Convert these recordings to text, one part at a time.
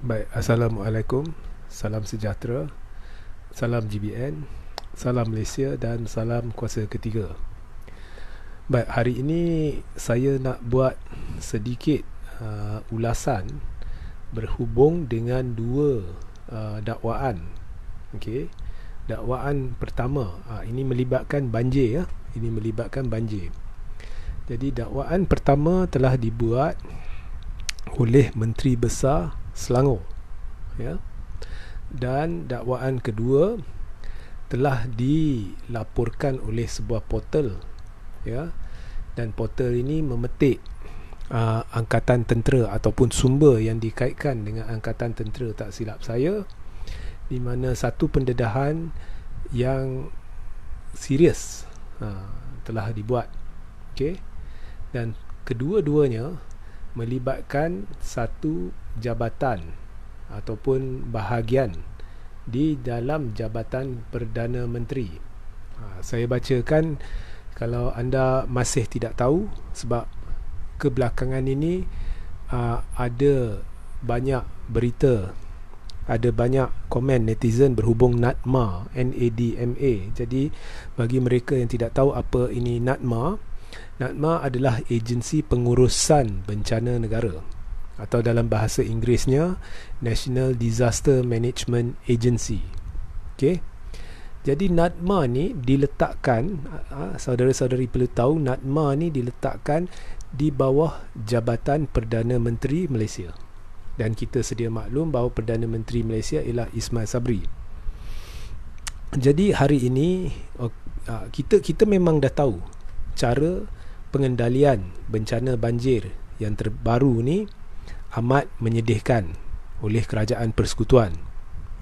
Baik, Assalamualaikum, salam sejahtera, salam GBN, salam Malaysia dan salam kuasa ketiga. Baik, hari ini saya nak buat sedikit ulasan berhubung dengan dua dakwaan. Okey. Dakwaan pertama, ini melibatkan banjir ya. Ini melibatkan banjir. Jadi dakwaan pertama telah dibuat oleh Menteri Besar Selangor ya. Dan dakwaan kedua telah dilaporkan oleh sebuah portal ya. Dan portal ini memetik angkatan tentera ataupun sumber yang dikaitkan dengan angkatan tentera, tak silap saya, di mana satu pendedahan yang serius telah dibuat. Okey. Dan kedua-duanya melibatkan satu jabatan ataupun bahagian di dalam Jabatan Perdana Menteri. Saya bacakan kalau anda masih tidak tahu, sebab kebelakangan ini ada banyak berita, ada banyak komen netizen berhubung NADMA, NADMA. Jadi bagi mereka yang tidak tahu apa ini NADMA, NADMA adalah agensi pengurusan bencana negara, atau dalam bahasa Inggerisnya National Disaster Management Agency. Okey. Jadi NADMA ni diletakkan, saudara-saudari perlu tahu, NADMA ni diletakkan di bawah Jabatan Perdana Menteri Malaysia. Dan kita sedia maklum bahawa Perdana Menteri Malaysia ialah Ismail Sabri. Jadi hari ini kita memang dah tahu cara pengendalian bencana banjir yang terbaru ni amat menyedihkan oleh Kerajaan Persekutuan.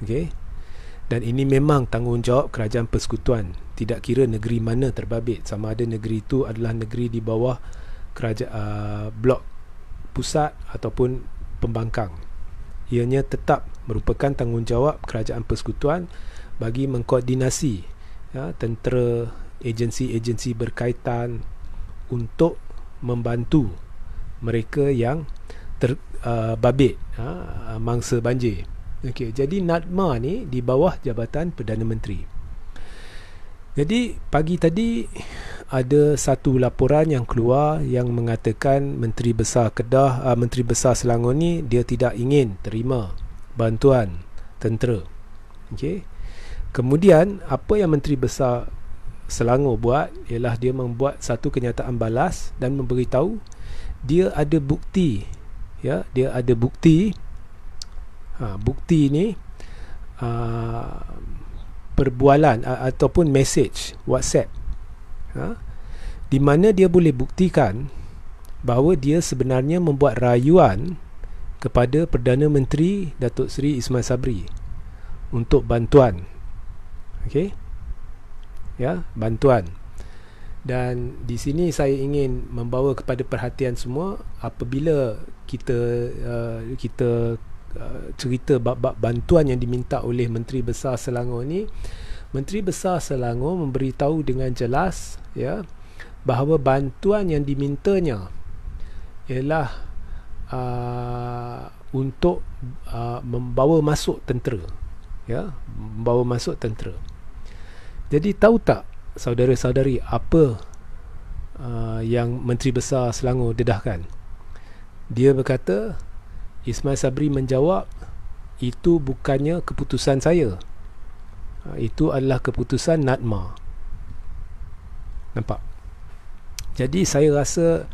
Okey. Dan ini memang tanggungjawab Kerajaan Persekutuan, tidak kira negeri mana terbabit, sama ada negeri itu adalah negeri di bawah kerajaan blok pusat ataupun pembangkang. Ianya tetap merupakan tanggungjawab Kerajaan Persekutuan bagi mengkoordinasi tentera, agensi-agensi berkaitan untuk membantu mereka yang terbabit mangsa banjir. Okey, jadi NADMA ni di bawah Jabatan Perdana Menteri. Jadi pagi tadi ada satu laporan yang keluar yang mengatakan Menteri Besar Menteri Besar Selangor ni dia tidak ingin terima bantuan tentera. Okey. Kemudian apa yang Menteri Besar Selangor buat ialah dia membuat satu kenyataan balas dan memberitahu dia ada bukti ya, dia ada bukti. Bukti ni perbualan ataupun message WhatsApp di mana dia boleh buktikan bahawa dia sebenarnya membuat rayuan kepada Perdana Menteri Datuk Seri Ismail Sabri untuk bantuan. Okey. Ya, bantuan. Dan di sini saya ingin membawa kepada perhatian semua, apabila kita cerita bab-bab bantuan yang diminta oleh Menteri Besar Selangor ni, Menteri Besar Selangor memberitahu dengan jelas ya bahawa bantuan yang dimintanya ialah untuk membawa masuk tentera ya, membawa masuk tentera. Jadi tahu tak saudara-saudari apa yang Menteri Besar Selangor dedahkan? Dia berkata, Ismail Sabri menjawab, itu bukannya keputusan saya, itu adalah keputusan NADMA. Nampak? Jadi saya rasa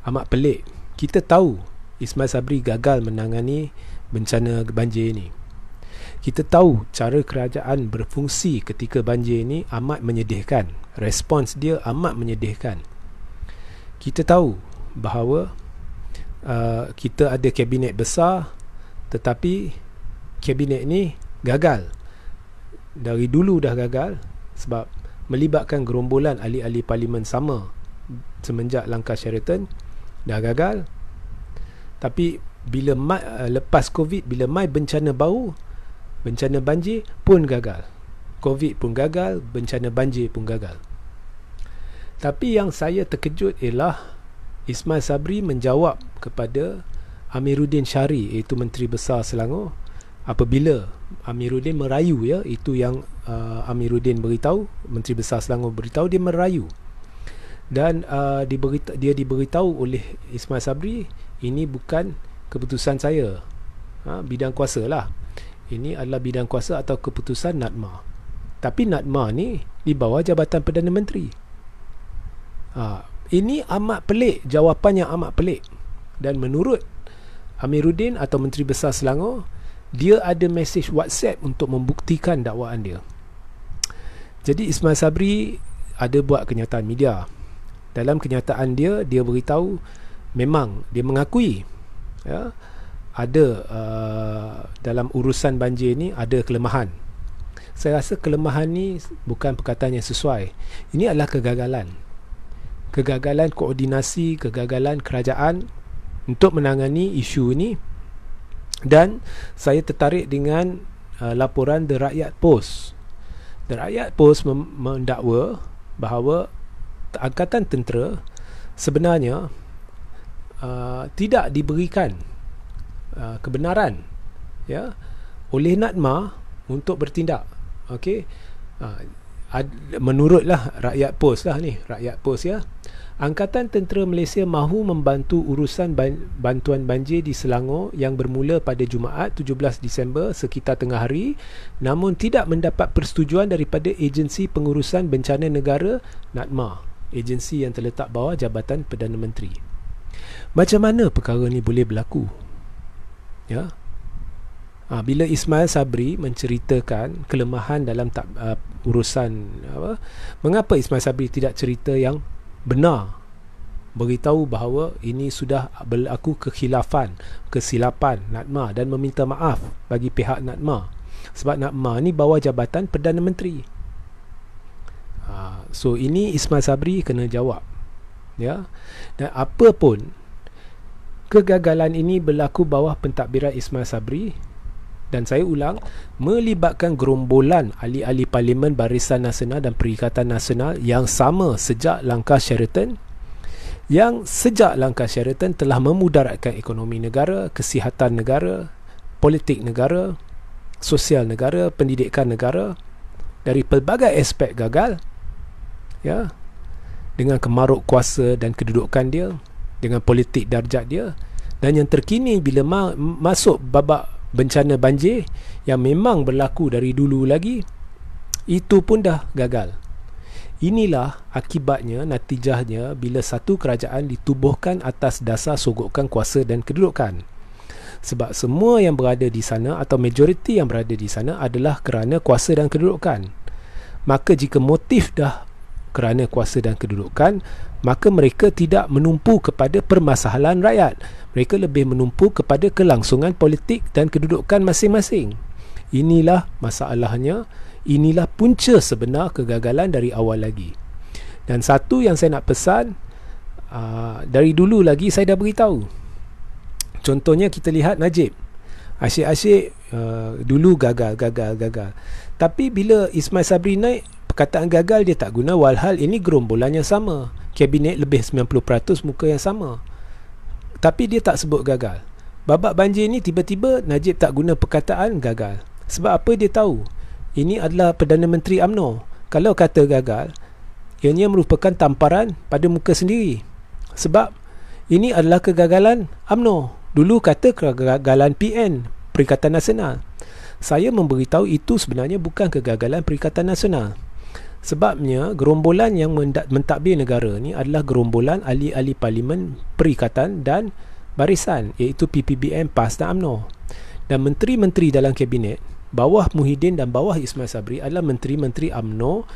amat pelik. Kita tahu Ismail Sabri gagal menangani bencana banjir ini. Kita tahu cara kerajaan berfungsi ketika banjir ini amat menyedihkan. Respons dia amat menyedihkan. Kita tahu bahawa kita ada kabinet besar, tetapi kabinet ni gagal. Dari dulu dah gagal sebab melibatkan gerombolan ahli-ahli parlimen sama semenjak langkah Sheraton, dah gagal. Tapi bila lepas Covid, bila mai bencana baru, bencana banjir pun gagal. Covid pun gagal, bencana banjir pun gagal. Tapi yang saya terkejut ialah Ismail Sabri menjawab kepada Amiruddin Syari, iaitu Menteri Besar Selangor, apabila Amiruddin merayu, ya, itu yang Amiruddin beritahu, Menteri Besar Selangor beritahu, dia merayu. Dan dia diberitahu oleh Ismail Sabri, ini bukan keputusan saya, bidang kuasa lah, ini adalah bidang kuasa atau keputusan NADMA. Tapi NADMA ni di bawah Jabatan Perdana Menteri. Ini amat pelik, jawapan yang amat pelik. Dan menurut Amiruddin atau Menteri Besar Selangor, dia ada mesej WhatsApp untuk membuktikan dakwaan dia. Jadi Ismail Sabri ada buat kenyataan media. Dalam kenyataan dia, dia beritahu memang dia mengakui, ya, ada dalam urusan banjir ni ada kelemahan. Saya rasa kelemahan ni bukan perkataan yang sesuai. Ini adalah kegagalan. Kegagalan koordinasi, kegagalan kerajaan untuk menangani isu ini. Dan saya tertarik dengan laporan The Rakyat Post. The Rakyat Post mendakwa bahawa Angkatan Tentera sebenarnya tidak diberikan kebenaran, ya, oleh NADMA untuk bertindak. Okey, menurutlah Rakyat Post lah ni, Rakyat Post, ya, Angkatan Tentera Malaysia mahu membantu urusan bantuan banjir di Selangor yang bermula pada Jumaat 17 Disember sekitar tengah hari, namun tidak mendapat persetujuan daripada Agensi Pengurusan Bencana Negara NADMA, agensi yang terletak bawah Jabatan Perdana Menteri. Macam mana perkara ni boleh berlaku? Ya. Bila Ismail Sabri menceritakan kelemahan dalam urusan apa, mengapa Ismail Sabri tidak cerita yang benar, beritahu bahawa ini sudah berlaku kesilapan NADMA dan meminta maaf bagi pihak NADMA, sebab NADMA ni bawah Jabatan Perdana Menteri. So ini Ismail Sabri kena jawab, ya. Dan apa pun kegagalan ini berlaku bawah pentadbiran Ismail Sabri, dan saya ulang, melibatkan gerombolan ahli-ahli Parlimen, Barisan Nasional dan Perikatan Nasional yang sama sejak langkah Sheraton, telah memudaratkan ekonomi negara, kesihatan negara, politik negara, sosial negara, pendidikan negara. Dari pelbagai aspek gagal, ya, dengan kemaruk kuasa dan kedudukan dia, dengan politik darjat dia. Dan yang terkini bila masuk babak bencana banjir yang memang berlaku dari dulu lagi, itu pun dah gagal. Inilah akibatnya, natijahnya bila satu kerajaan ditubuhkan atas dasar sogokan kuasa dan kedudukan. Sebab semua yang berada di sana atau majoriti yang berada di sana adalah kerana kuasa dan kedudukan. Maka jika motif dah kerana kuasa dan kedudukan, maka mereka tidak menumpu kepada permasalahan rakyat. Mereka lebih menumpu kepada kelangsungan politik dan kedudukan masing-masing. Inilah masalahnya. Inilah punca sebenar kegagalan dari awal lagi. Dan satu yang saya nak pesan, dari dulu lagi saya dah beritahu. Contohnya kita lihat Najib. Asyik-asyik dulu gagal. Tapi bila Ismail Sabri naik, perkataan gagal dia tak guna, walhal ini gerombolan yang sama. Kabinet lebih 90% muka yang sama. Tapi dia tak sebut gagal. Babak banjir ni tiba-tiba Najib tak guna perkataan gagal. Sebab apa? Dia tahu ini adalah Perdana Menteri UMNO. Kalau kata gagal, ianya merupakan tamparan pada muka sendiri. Sebab ini adalah kegagalan UMNO. Dulu kata kegagalan PN, Perikatan Nasional. Saya memberitahu itu sebenarnya bukan kegagalan Perikatan Nasional. Sebabnya gerombolan yang mentadbir negara ni adalah gerombolan ahli-ahli Parlimen, Perikatan dan Barisan, iaitu PPBM, PAS dan UMNO. Dan menteri-menteri dalam kabinet bawah Muhyiddin dan bawah Ismail Sabri adalah menteri-menteri UMNO,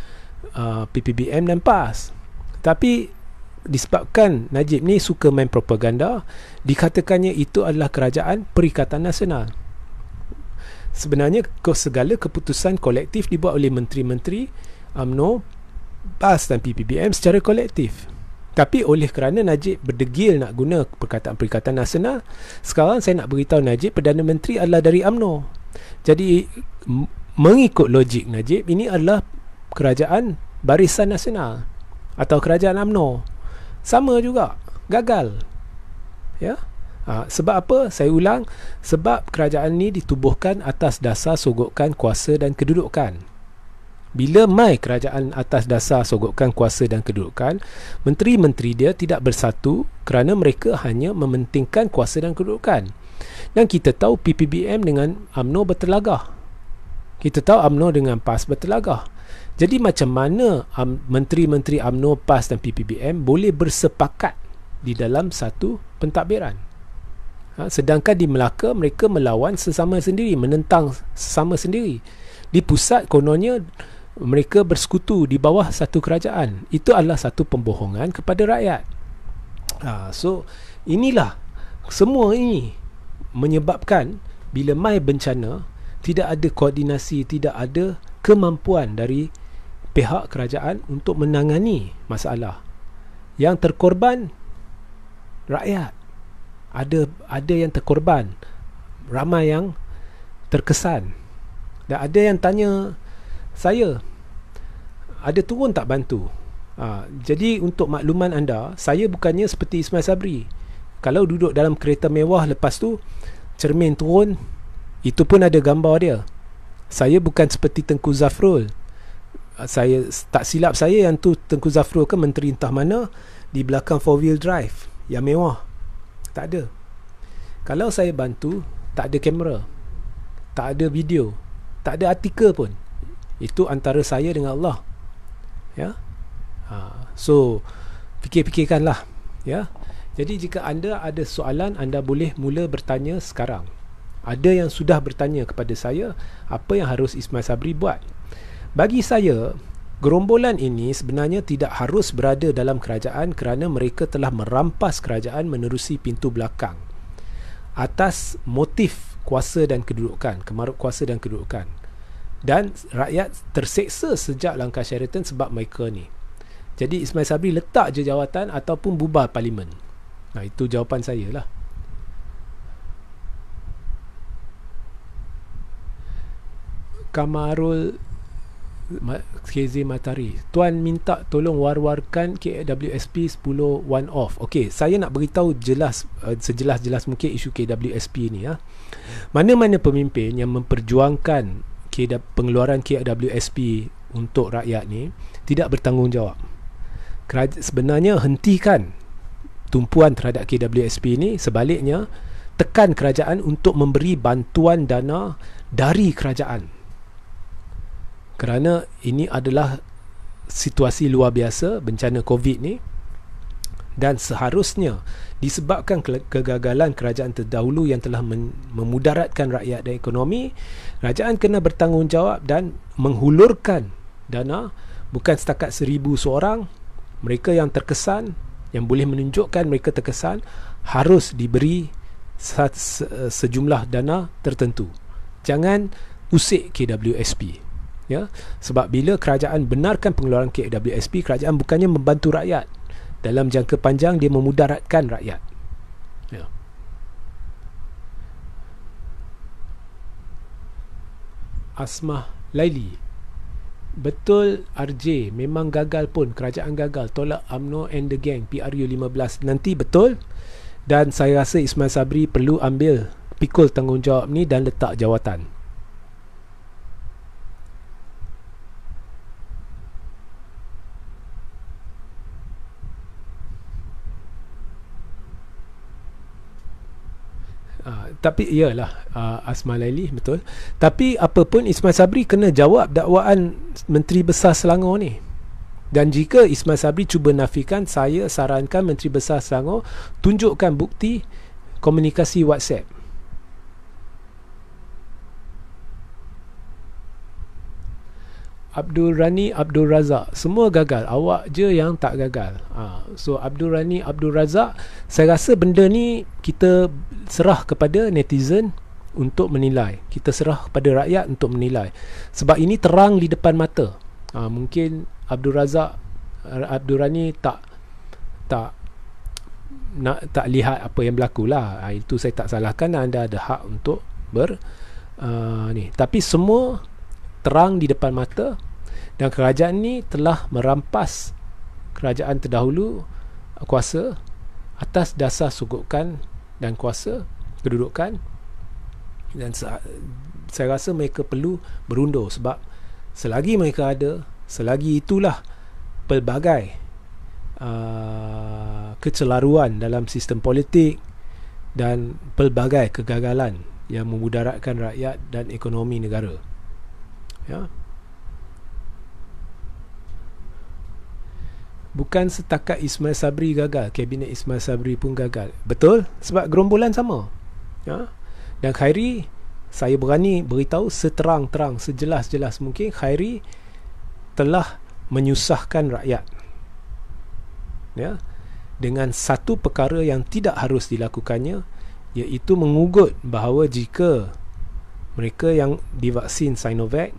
PPBM dan PAS. Tapi disebabkan Najib ni suka main propaganda, dikatakannya itu adalah kerajaan Perikatan Nasional. Sebenarnya segala keputusan kolektif dibuat oleh menteri-menteri UMNO, PAS dan PPBM secara kolektif. Tapi oleh kerana Najib berdegil nak guna perkataan Perikatan Nasional, sekarang saya nak beritahu Najib Perdana Menteri adalah dari UMNO. Jadi mengikut logik Najib, ini adalah kerajaan Barisan Nasional atau kerajaan UMNO. Sama juga, gagal. Ya. Sebab apa? Saya ulang, sebab kerajaan ni ditubuhkan atas dasar sogokan kuasa dan kedudukan. Bila mai kerajaan atas dasar sogokan kuasa dan kedudukan, menteri-menteri dia tidak bersatu kerana mereka hanya mementingkan kuasa dan kedudukan. Dan kita tahu PPBM dengan UMNO bertelagah. Kita tahu UMNO dengan PAS bertelagah. Jadi macam mana menteri-menteri UMNO, PAS dan PPBM boleh bersepakat di dalam satu pentadbiran? Sedangkan di Melaka mereka melawan sesama sendiri, menentang sesama sendiri. Di pusat kononnya mereka bersekutu di bawah satu kerajaan. Itu adalah satu pembohongan kepada rakyat. So inilah, semua ini menyebabkan bila mai bencana tidak ada koordinasi, tidak ada kemampuan dari pihak kerajaan untuk menangani masalah. Yang terkorban rakyat. Ada yang terkorban, ramai yang terkesan. Dan ada yang tanya saya, ada turun tak bantu? Jadi untuk makluman anda, saya bukannya seperti Ismail Sabri. Kalau duduk dalam kereta mewah, lepas tu cermin turun, itu pun ada gambar dia. Saya bukan seperti Tengku Zafrul. Saya tak silap saya yang tu Tengku Zafrul ke menteri entah mana, di belakang 4-wheel drive yang mewah. Tak ada. Kalau saya bantu, tak ada kamera, tak ada video, tak ada artikel pun. Itu antara saya dengan Allah. Ya. So fikir-fikirkanlah, ya. Jadi jika anda ada soalan, anda boleh mula bertanya sekarang. Ada yang sudah bertanya kepada saya, apa yang harus Ismail Sabri buat? Bagi saya, gerombolan ini sebenarnya tidak harus berada dalam kerajaan kerana mereka telah merampas kerajaan menerusi pintu belakang atas motif kuasa dan kedudukan, kemaruk kuasa dan kedudukan. Dan rakyat terseksa sejak langkah Sheraton sebab mereka ni. Jadi Ismail Sabri letak je jawatan ataupun bubar parlimen. Itu jawapan saya lah. Kamarul KZ Matari, Tuan minta tolong war-warkan KWSP 10 one off. Okey, saya nak beritahu jelas, sejelas-jelas mungkin isu KWSP ni, ya. Mana-mana pemimpin yang memperjuangkan pengeluaran KWSP untuk rakyat ni tidak bertanggungjawab. Sebenarnya hentikan tumpuan terhadap KWSP ni, sebaliknya tekan kerajaan untuk memberi bantuan dana dari kerajaan. Kerana ini adalah situasi luar biasa, bencana COVID ni, dan seharusnya disebabkan kegagalan kerajaan terdahulu yang telah memudaratkan rakyat dan ekonomi, kerajaan kena bertanggungjawab dan menghulurkan dana bukan setakat 1,000 seorang. Mereka yang terkesan, yang boleh menunjukkan mereka terkesan, harus diberi sejumlah dana tertentu. Jangan usik KWSP. Ya, sebab bila kerajaan benarkan pengeluaran KWSP, kerajaan bukannya membantu rakyat. Dalam jangka panjang dia memudaratkan rakyat. Ya. Asmah Laili, betul RJ memang gagal pun, kerajaan gagal, tolak UMNO and the gang PRU 15 nanti, betul. Dan saya rasa Ismail Sabri perlu ambil pikul tanggungjawab ni dan letak jawatan. Tapi iyalah, Asma Laili, betul. Tapi apapun, Ismail Sabri kena jawab dakwaan Menteri Besar Selangor ni. Dan jika Ismail Sabri cuba nafikan, saya sarankan Menteri Besar Selangor tunjukkan bukti komunikasi WhatsApp. Abdul Rani Abdul Razak, semua gagal, awak je yang tak gagal. So Abdul Rani Abdul Razak, saya rasa benda ni kita serah kepada netizen untuk menilai, kita serah kepada rakyat untuk menilai, sebab ini terang di depan mata. Mungkin Abdul Razak, Abdul Rani tak lihat apa yang berlaku lah. Itu saya tak salahkan, anda ada hak untuk ni. Tapi semua terang di depan mata, dan kerajaan ni telah merampas kerajaan terdahulu kuasa atas dasar sogokan dan kuasa kedudukan, dan saya rasa mereka perlu berundur, sebab selagi mereka ada, selagi itulah pelbagai kecelaruan dalam sistem politik dan pelbagai kegagalan yang memudaratkan rakyat dan ekonomi negara. Ya. Bukan setakat Ismail Sabri gagal, kabinet Ismail Sabri pun gagal. Betul, sebab gerombolan sama. Ya. Dan Khairi, saya berani beritahu seterang-terang, sejelas-jelas mungkin, Khairi telah menyusahkan rakyat, ya, dengan satu perkara yang tidak harus dilakukannya, iaitu mengugut bahawa jika mereka yang divaksin Sinovac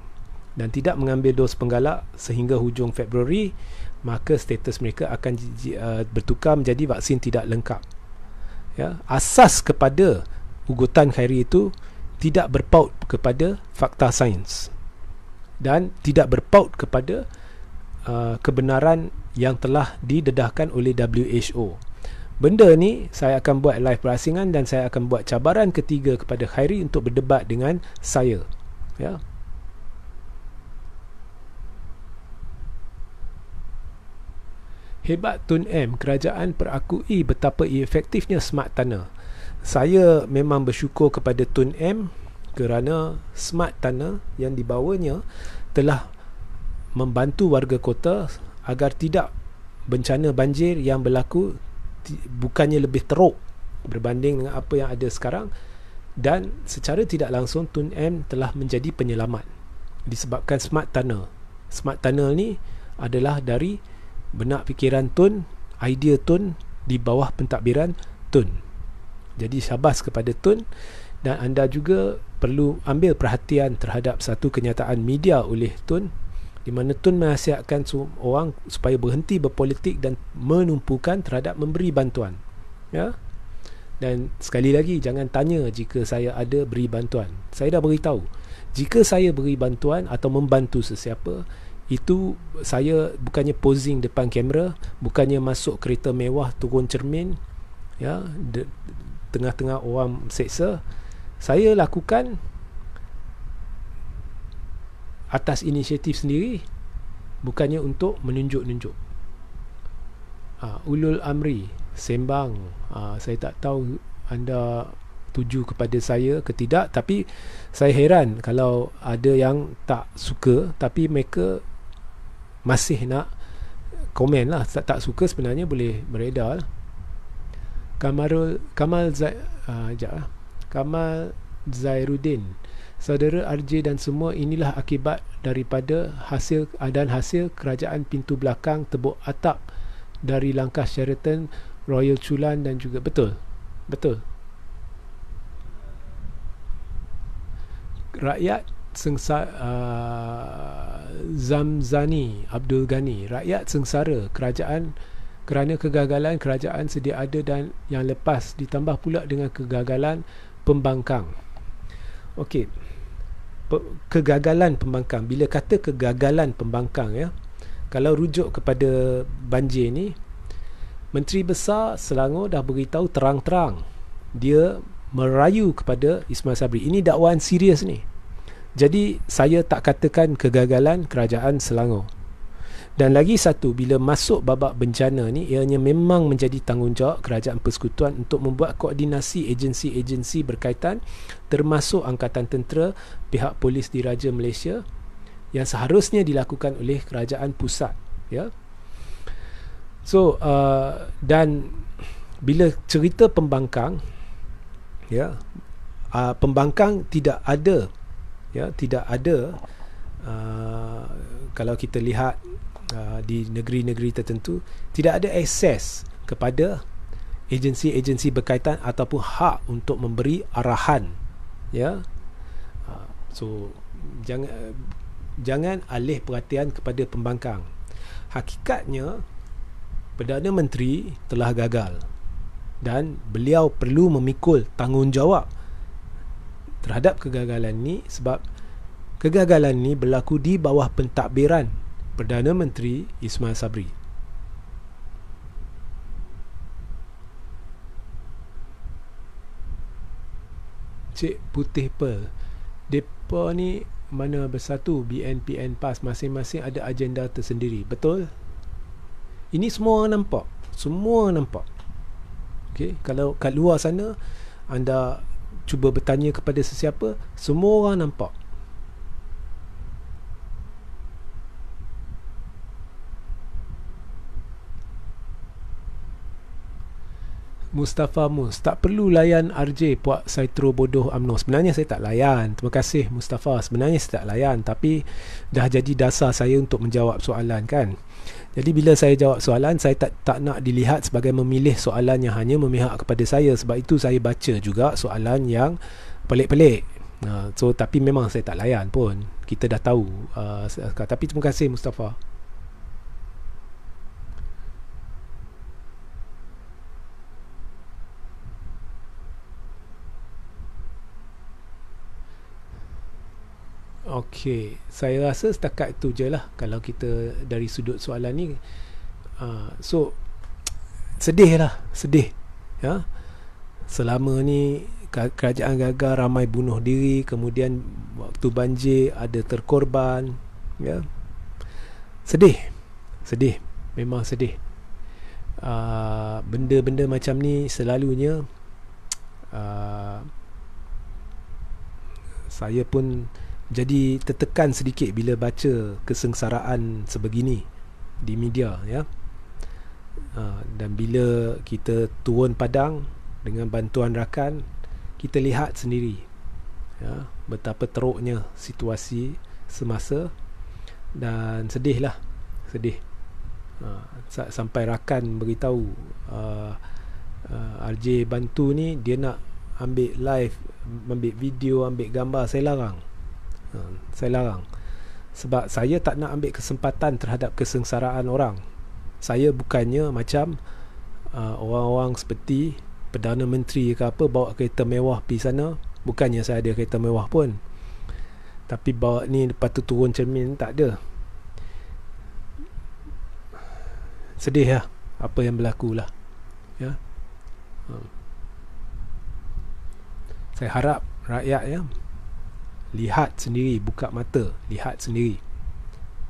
dan tidak mengambil dos penggalak sehingga hujung Februari, maka status mereka akan bertukar menjadi vaksin tidak lengkap. Ya, asas kepada ugutan Khairi itu tidak berpaut kepada fakta sains dan tidak berpaut kepada kebenaran yang telah didedahkan oleh WHO. Benda ni saya akan buat live berasingan dan saya akan buat cabaran ketiga kepada Khairi untuk berdebat dengan saya. Ya. Hebat Tun M, kerajaan perakui betapa efektifnya Smart Tunnel. Saya memang bersyukur kepada Tun M kerana Smart Tunnel yang dibawanya telah membantu warga kota agar tidak bencana banjir yang berlaku bukannya lebih teruk berbanding dengan apa yang ada sekarang, dan secara tidak langsung Tun M telah menjadi penyelamat disebabkan Smart Tunnel. Smart Tunnel ni adalah dari benak fikiran Tun, idea Tun di bawah pentadbiran Tun. Jadi syabas kepada Tun, dan anda juga perlu ambil perhatian terhadap satu kenyataan media oleh Tun, di mana Tun menasihatkan orang supaya berhenti berpolitik dan menumpukan terhadap memberi bantuan. Ya. Dan sekali lagi, jangan tanya jika saya ada beri bantuan. Saya dah beritahu, jika saya beri bantuan atau membantu sesiapa, itu saya bukannya posing depan kamera, bukannya masuk kereta mewah turun cermin, ya, tengah-tengah orang seksa. Saya lakukan atas inisiatif sendiri, bukannya untuk menunjuk-nunjuk. Ulul amri sembang, saya tak tahu anda tuju kepada saya ke tidak, tapi saya heran kalau ada yang tak suka tapi mereka masih nak komen lah. Tak suka sebenarnya boleh beredar. Kamal Zairuddin, saudara RJ dan semua, inilah akibat daripada hasil kerajaan pintu belakang tebuk atap dari langkah Sheraton, Royal Chulan dan juga betul. Rakyat Zamzani Abdul Ghani, rakyat sengsara kerajaan kerana kegagalan kerajaan sedia ada dan yang lepas, ditambah pula dengan kegagalan pembangkang. Okey, kegagalan pembangkang. Bila kata kegagalan pembangkang, ya, kalau rujuk kepada banjir ni, Menteri Besar Selangor dah beritahu terang-terang dia merayu kepada Ismail Sabri. Ini dakwaan serius ni. Jadi saya tak katakan kegagalan kerajaan Selangor. Dan lagi satu, bila masuk babak bencana ni, ianya memang menjadi tanggungjawab kerajaan persekutuan untuk membuat koordinasi agensi-agensi berkaitan, termasuk Angkatan Tentera, pihak polis diraja Malaysia, yang seharusnya dilakukan oleh kerajaan pusat. Ya. So dan bila cerita pembangkang, ya, pembangkang tidak ada, ya, tidak ada. Kalau kita lihat di negeri-negeri tertentu, tidak ada akses kepada agensi-agensi berkaitan ataupun hak untuk memberi arahan. Ya. So jangan alih perhatian kepada pembangkang. Hakikatnya Perdana Menteri telah gagal dan beliau perlu memikul tanggungjawab terhadap kegagalan ni, sebab kegagalan ni berlaku di bawah pentadbiran Perdana Menteri Ismail Sabri. Cik Putih Pearl, depa ni mana bersatu, BN, PN, PAS masing-masing ada agenda tersendiri. Betul? Ini semua orang nampak. Semua orang nampak. Okay? Kalau kat luar sana anda cuba bertanya kepada sesiapa, semua orang nampak. Mustafa Mus, tak perlu layan RJ puak Saitro bodoh UMNO. Sebenarnya saya tak layan. Terima kasih Mustafa. Sebenarnya saya tak layan, tapi dah jadi dasar saya untuk menjawab soalan kan. Jadi bila saya jawab soalan, saya tak nak dilihat sebagai memilih soalan yang hanya memihak kepada saya. Sebab itu saya baca juga soalan yang pelik-pelik. So tapi memang saya tak layan pun. Kita dah tahu. Tapi terima kasih Mustafa. Okey, saya rasa setakat itu je lah kalau kita dari sudut soalan ni. So sedih lah, sedih ya. Selama ni kerajaan gagal, ramai bunuh diri, kemudian waktu banjir ada terkorban ya. Sedih, sedih, memang sedih. Benda-benda macam ni selalunya saya pun jadi tertekan sedikit bila baca kesengsaraan sebegini di media ya. Dan bila kita turun padang dengan bantuan rakan, kita lihat sendiri ya, betapa teruknya situasi semasa. Dan sedih lah, sedih. Sampai rakan beritahu RJ bantu ni, dia nak ambil live, ambil video, ambil gambar, saya larang. Saya larang sebab saya tak nak ambil kesempatan terhadap kesengsaraan orang. Saya bukannya macam orang-orang seperti Perdana Menteri ke apa, bawa kereta mewah pergi sana. Bukannya saya ada kereta mewah pun, tapi bawa ni lepas tu turun cermin, tak ada. Sedih lah apa yang berlaku lah ya. Saya harap rakyat ya, lihat sendiri, buka mata, lihat sendiri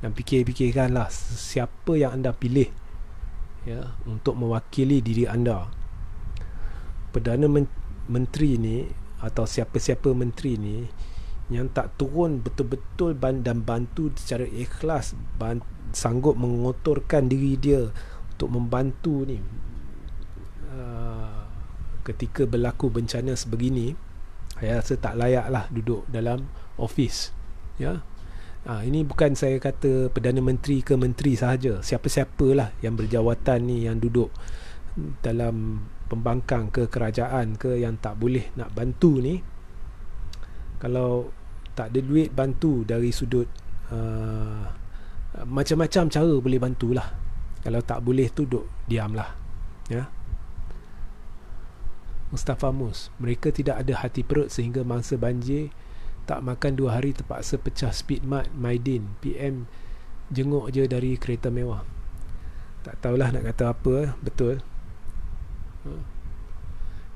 dan fikir-fikirkanlah siapa yang anda pilih ya untuk mewakili diri anda. Perdana Menteri ni atau siapa-siapa menteri ni yang tak turun betul-betul dan bantu secara ikhlas, sanggup mengotorkan diri dia untuk membantu ni ketika berlaku bencana sebegini, saya rasa tak layak lah duduk dalam office ya. Ini bukan saya kata Perdana Menteri ke menteri sahaja, siapa-siapalah yang berjawatan ni, yang duduk dalam pembangkang ke kerajaan ke, yang tak boleh nak bantu ni, kalau tak ada duit bantu dari sudut macam-macam cara boleh bantulah. Kalau tak boleh tu duduk diamlah ya. Mustafa Mus, mereka tidak ada hati perut sehingga mangsa banjir tak makan 2 hari terpaksa pecah speedmart Maidin. PM jenguk je dari kereta mewah. Tak tahulah nak kata apa. Betul.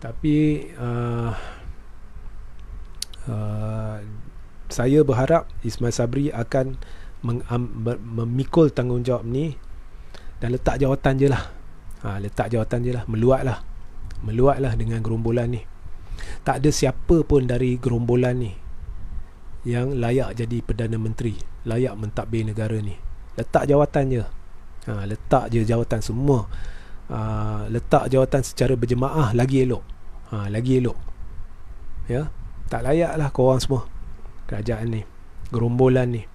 Tapi saya berharap Ismail Sabri akan memikul tanggungjawab ni dan letak jawatan je lah. Letak jawatan je lah. Meluatlah dengan gerombolan ni. Tak ada siapa pun dari gerombolan ni yang layak jadi Perdana Menteri, layak mentadbir negara ni. Letak jawatan je. Letak je jawatan semua. Letak jawatan secara berjemaah, lagi elok. Lagi elok ya. Tak layak lah korang semua, kerajaan ni, gerombolan ni.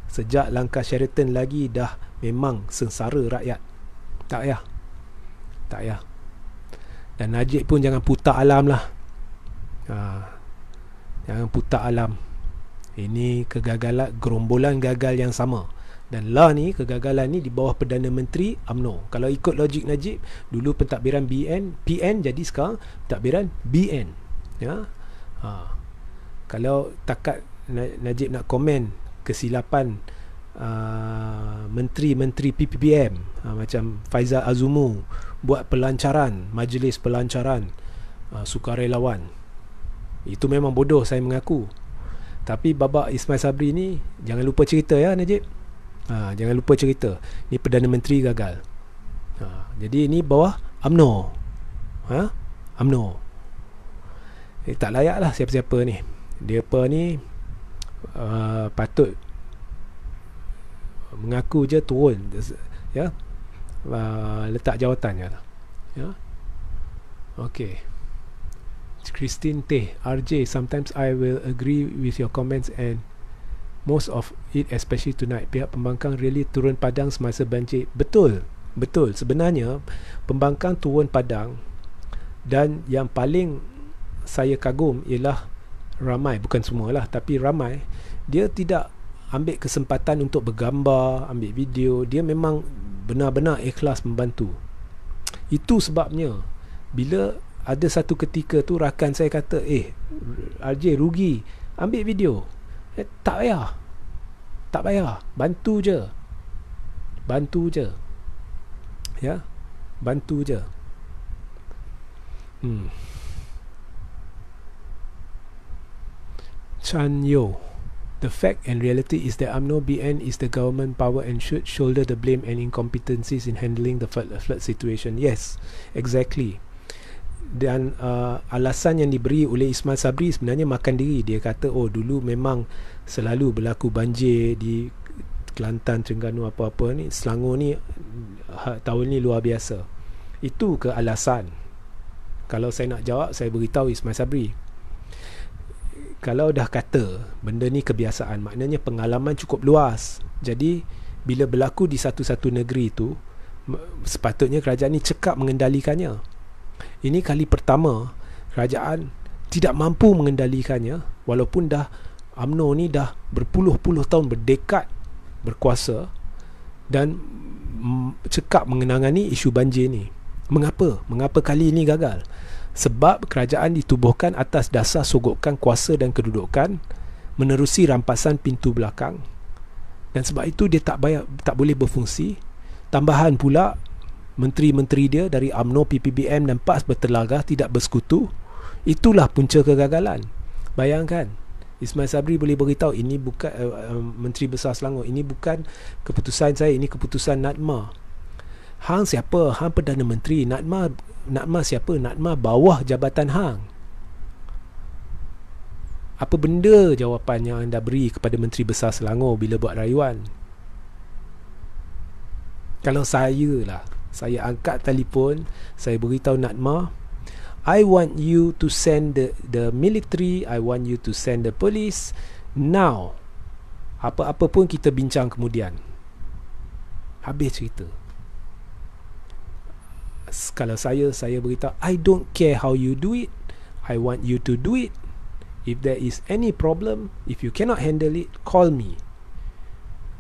Sejak langkah Sheraton lagi dah memang sengsara rakyat. Tak payah. Tak payah. Dan Najib pun jangan putar alam lah. Jangan putar alam. Ini kegagalan, gerombolan gagal yang sama. Dan lah ni, kegagalan ni di bawah Perdana Menteri UMNO. Kalau ikut logik Najib, dulu pentadbiran PN, jadi sekarang pentadbiran BN ya. Kalau takat Najib nak komen kesilapan menteri-menteri PPPM, macam Faizal Azumu buat pelancaran, majlis pelancaran sukarelawan, Itu memang bodoh, saya mengaku. Tapi babak Ismail Sabri ni, jangan lupa cerita ya Najib. Jangan lupa cerita. Ni Perdana Menteri gagal. Jadi ini bawah UMNO. UMNO. Tak layak lah siapa-siapa ni. Dia apa ni, patut mengaku je turun, ya, letak jawatannya lah, ya. Okay. Christine Teh, RJ, sometimes I will agree with your comments and most of it, especially tonight. Pihak pembangkang really turun padang semasa banjir. Betul. Sebenarnya pembangkang turun padang, dan yang paling saya kagum ialah ramai, bukan semualah, tapi ramai, dia tidak ambil kesempatan untuk bergambar, ambil video. Dia memang benar-benar ikhlas membantu. Itu sebabnya bila ada satu ketika tu rakan saya kata, RJ rugi, ambil video. Tak payah, bantu je, ya, bantu je. Chan Yo, the fact and reality is that UMNO BN is the government power and should shoulder the blame and incompetencies in handling the flood situation. Yes, exactly. Dan alasan yang diberi oleh Ismail Sabri sebenarnya makan diri. Dia kata, dulu memang selalu berlaku banjir di Kelantan, Terengganu, apa-apa ni, Selangor ni tahun ni luar biasa. Itu ke alasan? Kalau saya nak jawab, saya beritahu Ismail Sabri, kalau dah kata benda ni kebiasaan, maknanya pengalaman cukup luas. Jadi bila berlaku di satu-satu negeri tu, sepatutnya kerajaan ni cekap mengendalikannya. Ini kali pertama kerajaan tidak mampu mengendalikannya, walaupun dah UMNO ni dah berpuluh-puluh tahun berdekad berkuasa dan cekap mengenangani isu banjir ni. Mengapa kali ini gagal? Sebab kerajaan ditubuhkan atas dasar sogokan kuasa dan kedudukan, menerusi rampasan pintu belakang, dan sebab itu dia tak boleh berfungsi. Tambahan pula, menteri-menteri dia dari UMNO, PPBM dan PAS bertelagah, tidak bersekutu. Itulah punca kegagalan. Bayangkan, Ismail Sabri boleh beritahu, ini bukan Menteri Besar Selangor, ini bukan keputusan saya, ini keputusan NADMA. Hang siapa? Hang Perdana Menteri. NADMA siapa? NADMA bawah jabatan hang. Apa benda jawapan yang anda beri kepada Menteri Besar Selangor bila buat rayuan? Kalau saya angkat telefon, saya beritahu NADMA, I want you to send the military, I want you to send the police now. Apa-apa pun kita bincang kemudian. Habis cerita. Kalau saya beritahu, I don't care how you do it, I want you to do it. If there is any problem, if you cannot handle it, call me.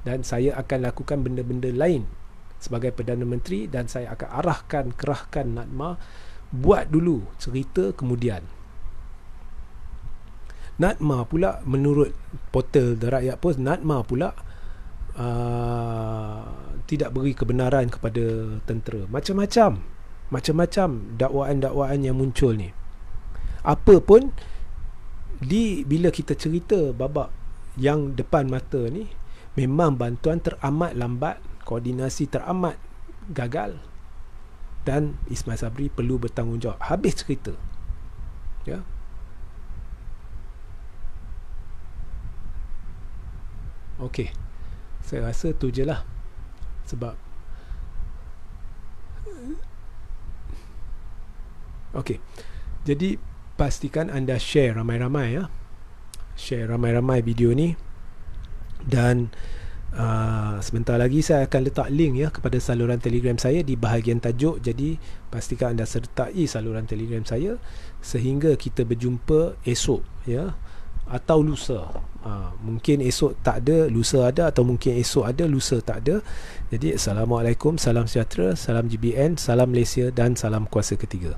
Dan saya akan lakukan benda-benda lain sebagai Perdana Menteri, dan saya akan kerahkan NADMA buat dulu cerita kemudian. NADMA pula, menurut portal The Rakyat Post, NADMA pula tidak beri kebenaran kepada tentera. Macam-macam dakwaan-dakwaan yang muncul ni. Apa pun, bila kita cerita babak yang depan mata ni, memang bantuan teramat lambat, koordinasi teramat gagal, dan Ismail Sabri perlu bertanggungjawab. Habis cerita, ya. Okey, saya rasa tu je lah. Sebab okey, jadi pastikan anda share ramai-ramai, ya. Share ramai-ramai video ni. Dan sebentar lagi saya akan letak link, ya, kepada saluran Telegram saya di bahagian tajuk. Jadi pastikan anda sertai saluran Telegram saya sehingga kita berjumpa esok, ya, atau lusa. Mungkin esok tak ada, lusa ada, atau mungkin esok ada, lusa tak ada. Jadi Assalamualaikum, salam sejahtera, salam GBN, salam Malaysia dan salam kuasa ketiga.